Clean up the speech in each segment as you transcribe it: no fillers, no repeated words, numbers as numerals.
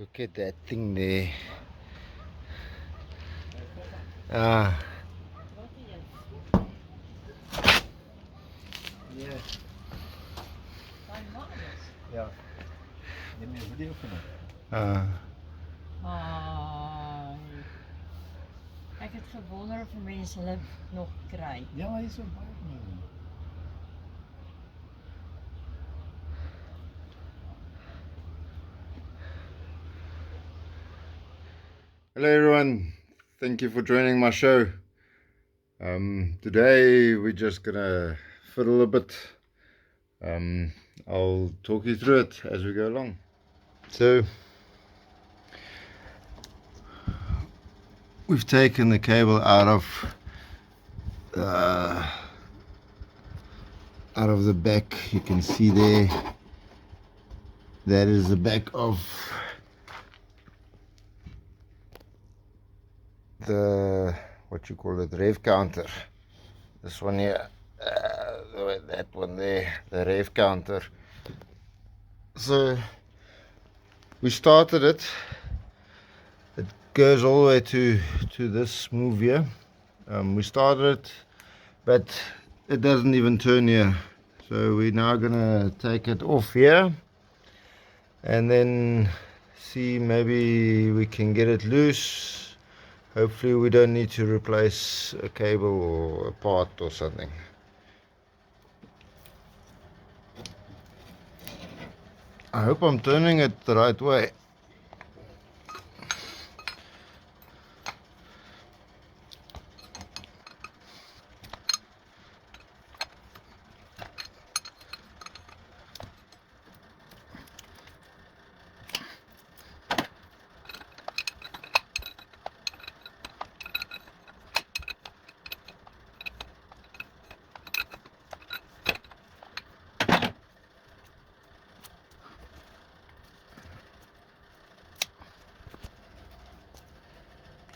Look at that thing there. Ah. Yeah. Ja. Neem je video van hem? Ek het gewonder of mense hulle nog kry. Ja, hy is so baie van hom. Hello everyone, thank you for joining my show. Today we're just gonna fiddle a bit. I'll talk you through it as we go along. So we've taken the cable out of the back. You can see there, that is the back of the, what you call it, rev counter. This one here, that one there, the rev counter. So we started it. It goes all the way to this move here. We started it, but it doesn't even turn here. So we're now gonna take it off here and then see, maybe we can get it loose. Hopefully we don't need to replace a cable or a part or something. I hope I'm turning it the right way.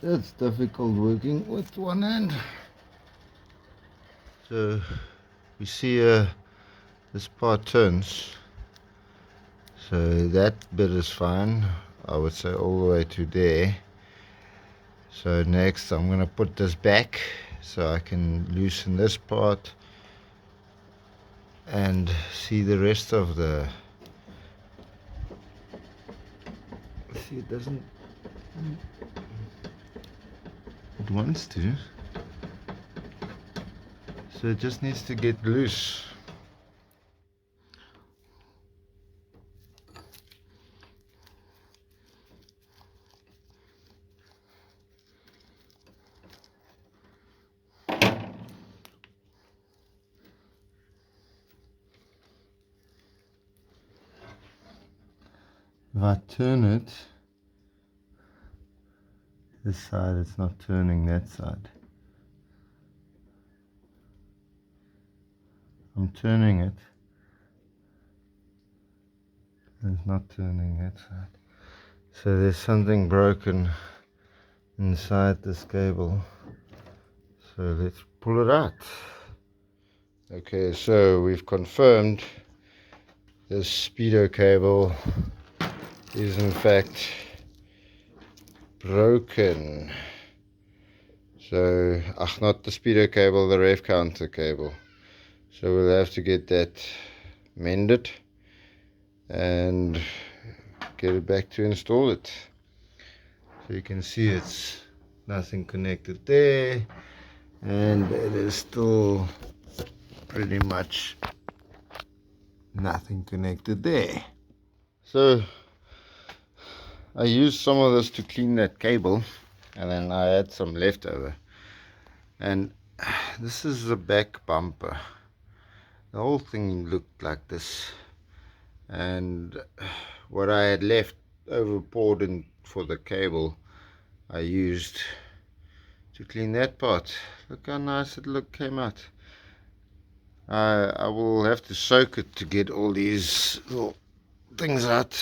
It's difficult working with one hand. So we see this part turns. So that bit is fine. I would say all the way to there. So next I'm going to put this back so I can loosen this part and see the rest of the... See, it doesn't... It wants to, so it just needs to get loose. If I turn it this side, it's not turning that side. I'm turning it, it's not turning that side. So there's something broken inside this cable. So let's pull it out. Okay, so we've confirmed this speedo cable is in fact broken. So, not the speedo cable, the rev counter cable. So we'll have to get that mended and get it back to install it. So you can see it's nothing connected there, and it is still pretty much nothing connected there. So I used some of this to clean that cable, and then I had some leftover, and this is the back bumper. The whole thing looked like this, and what I had left over poured in for the cable I used to clean that part. Look how nice it came out. I will have to soak it to get all these little things out.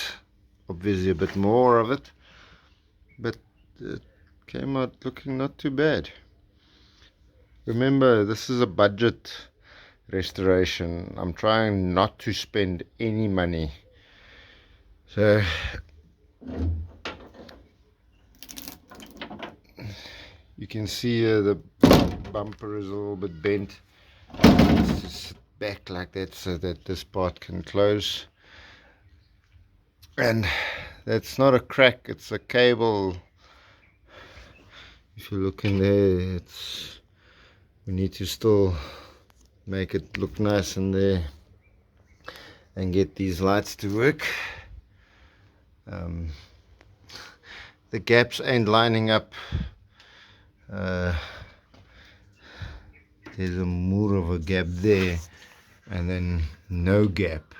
Obviously a bit more of it, but it came out looking not too bad. Remember, this is a budget restoration. I'm trying not to spend any money. So You can see the bumper is a little bit bent. Let's just sit back like that so that this part can close. And that's not a crack, it's a cable. If you look in there, we need to still make it look nice in there and get these lights to work. The gaps ain't lining up. There's a more of a gap there and then no gap,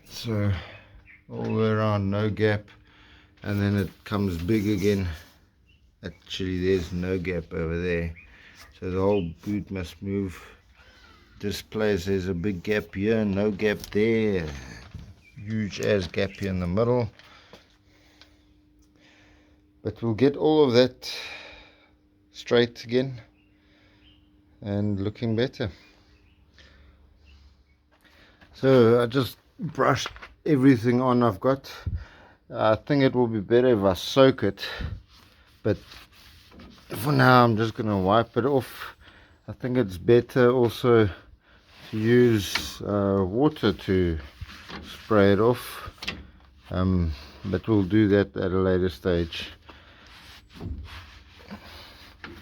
so all the way around no gap, and then it comes big again. Actually there's no gap over there, so the whole boot must move. This place there's a big gap here, no gap there, huge ass gap here in the middle, but we'll get all of that straight again and looking better. So I just brushed everything on I've got. I think it will be better if I soak it, but for now I'm just gonna wipe it off. I think it's better also to use water to spray it off, but we'll do that at a later stage.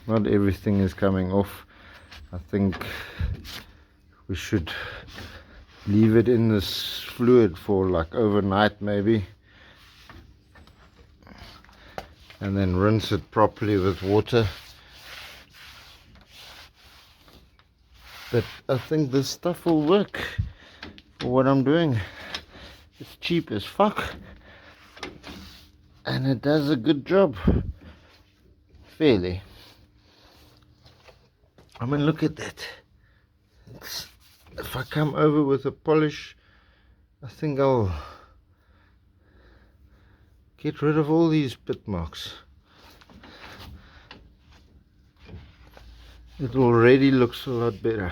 Not everything is coming off. I think we should leave it in this fluid for like overnight maybe, and then rinse it properly with water. But I think this stuff will work for what I'm doing. It's cheap as fuck and it does a good job, fairly. I mean, look at that. If I come over with a polish, I think I'll get rid of all these bit marks. It already looks a lot better.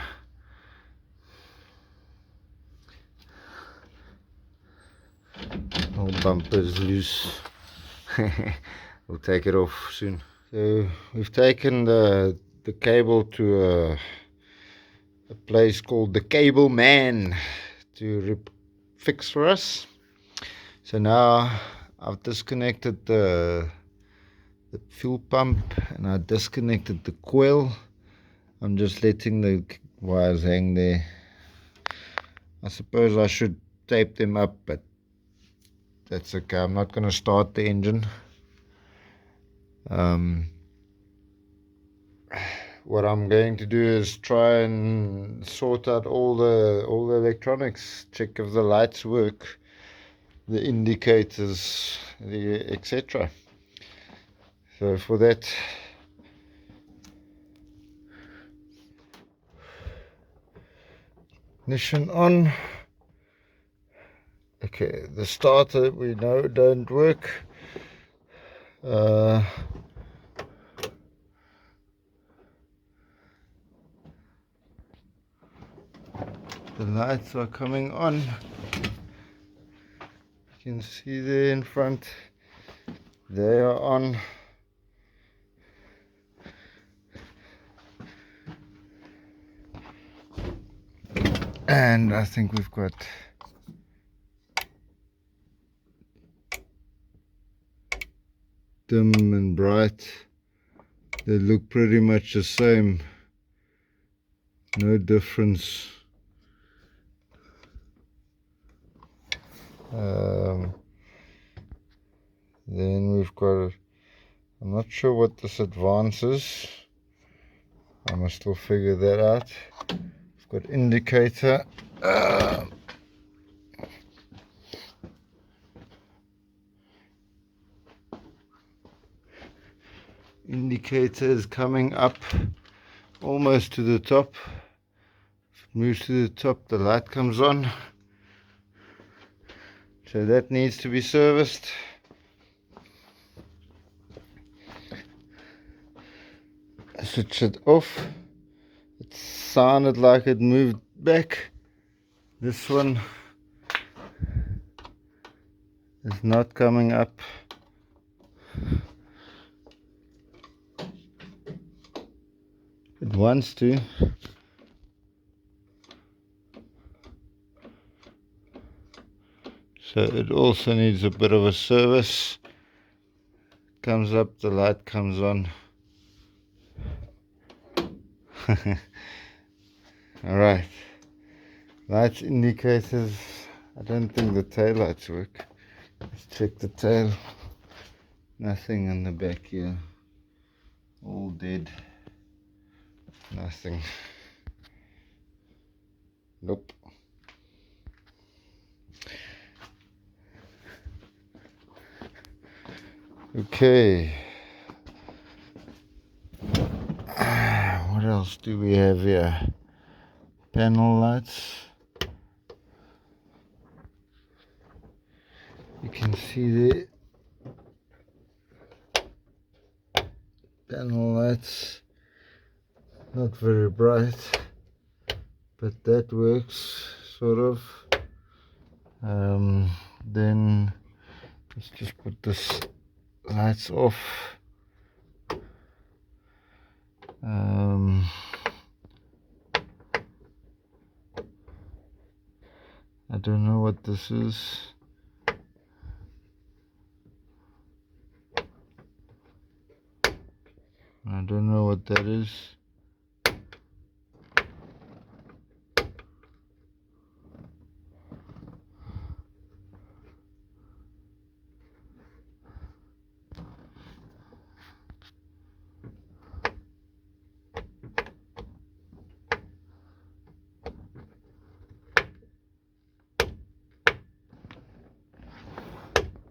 Whole bumper is loose. We'll take it off soon. So we've taken the cable to a place called the Cable Man to fix for us. So now I've disconnected the fuel pump and I disconnected the coil. I'm just letting the wires hang there. I suppose I should tape them up, but that's okay. I'm not going to start the engine. What I'm going to do is try and sort out all the electronics, check if the lights work, the indicators, etc. So for that, ignition on. Okay, the starter we know don't work. The lights are coming on. You can see there in front, they are on. And I think we've got dim and bright. They look pretty much the same, no difference. Then we've got, I'm not sure what this advance is. I must still figure that out. We've got indicator. Indicator is coming up almost to the top. If it moves to the top, the light comes on. So that needs to be serviced. Switch it off. It sounded like it moved back. This one is not coming up. wants to. So it also needs a bit of a service. Comes up, the light comes on. Alright, lights indicators. I don't think the tail lights work. Let's check the tail. Nothing on the back here. All dead. Nothing. Nope. Okay. What else do we have here? Panel lights. You can see the panel lights. Not very bright, but that works sort of. Then let's just put this lights off. I don't know what this is. I don't know what that is.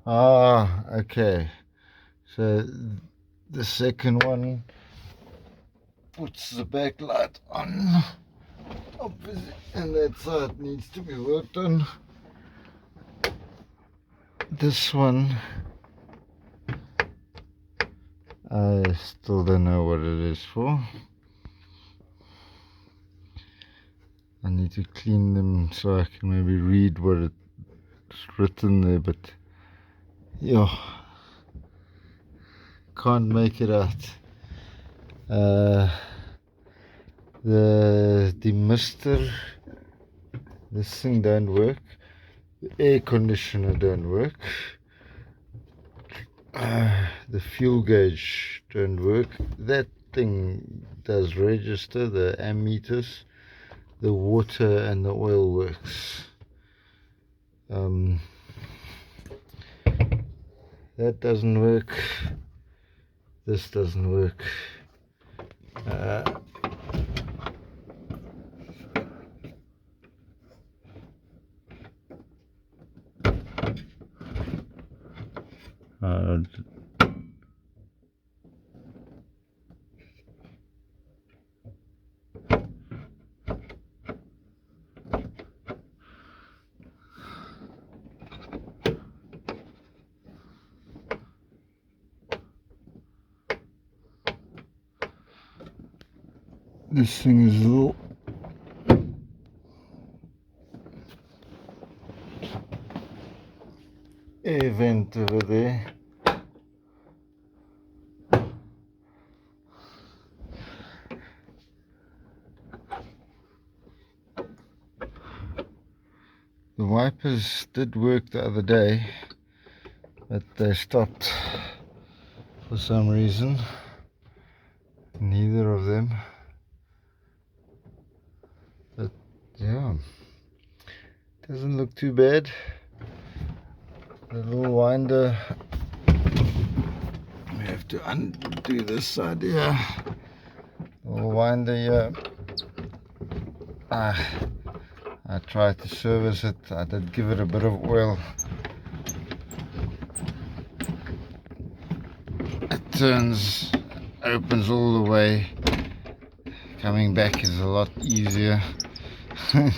Ah, okay. So the second one puts the backlight on, obviously, and that side needs to be worked on. This one, I still don't know what it is for. I need to clean them so I can maybe read what it's written there, but yeah, can't make it out. The demister, this thing don't work. The air conditioner don't work. The fuel gauge don't work. That thing does register the ammeters. The water and the oil works. That doesn't work. This doesn't work. This thing is a little air vent over there. The wipers did work the other day, but they stopped for some reason. Neither of them. But yeah, doesn't look too bad. The little winder, we have to undo this side here. The little winder here. I tried to service it. I did give it a bit of oil. It turns, opens all the way. Coming back is a lot easier. So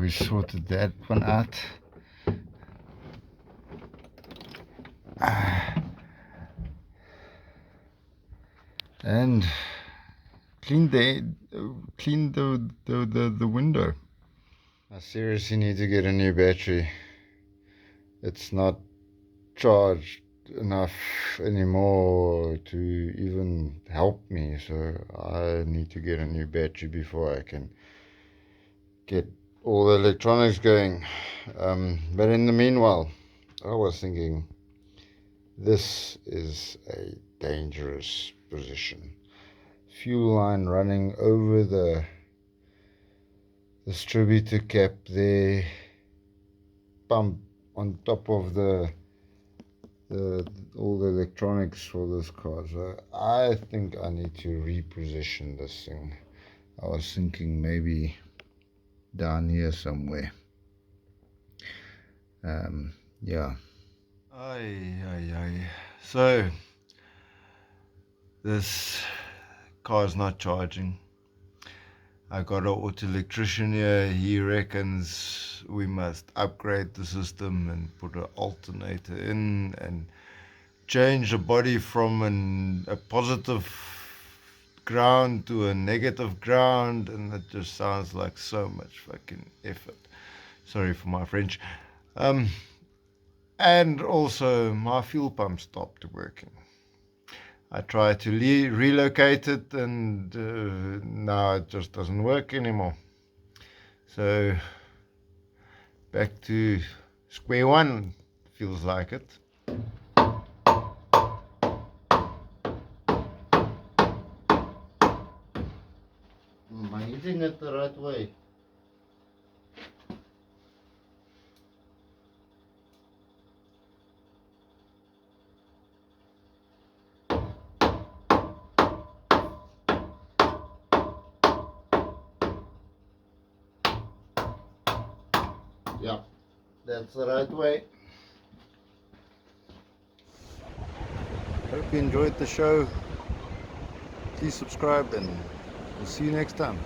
we sorted that one out. And clean the window. I seriously need to get a new battery. It's not charged. enough anymore to even help me, so I need to get a new battery before I can get all the electronics going. But in the meanwhile, I was thinking, this is a dangerous position. Fuel line running over the distributor cap there, pump on top of the all the electronics for this car. So I think I need to reposition this thing. I was thinking maybe down here somewhere. Yeah. So this car is not charging. I got an auto electrician here. He reckons we must upgrade the system and put an alternator in and change the body from a positive ground to a negative ground, and it just sounds like so much fucking effort. Sorry for my French. And also my fuel pump stopped working. I tried to relocate it, and now it just doesn't work anymore. So back to square one, feels like it. Am I hitting it the right way? Yeah, that's the right way. Hope you enjoyed the show. Please subscribe, and we'll see you next time.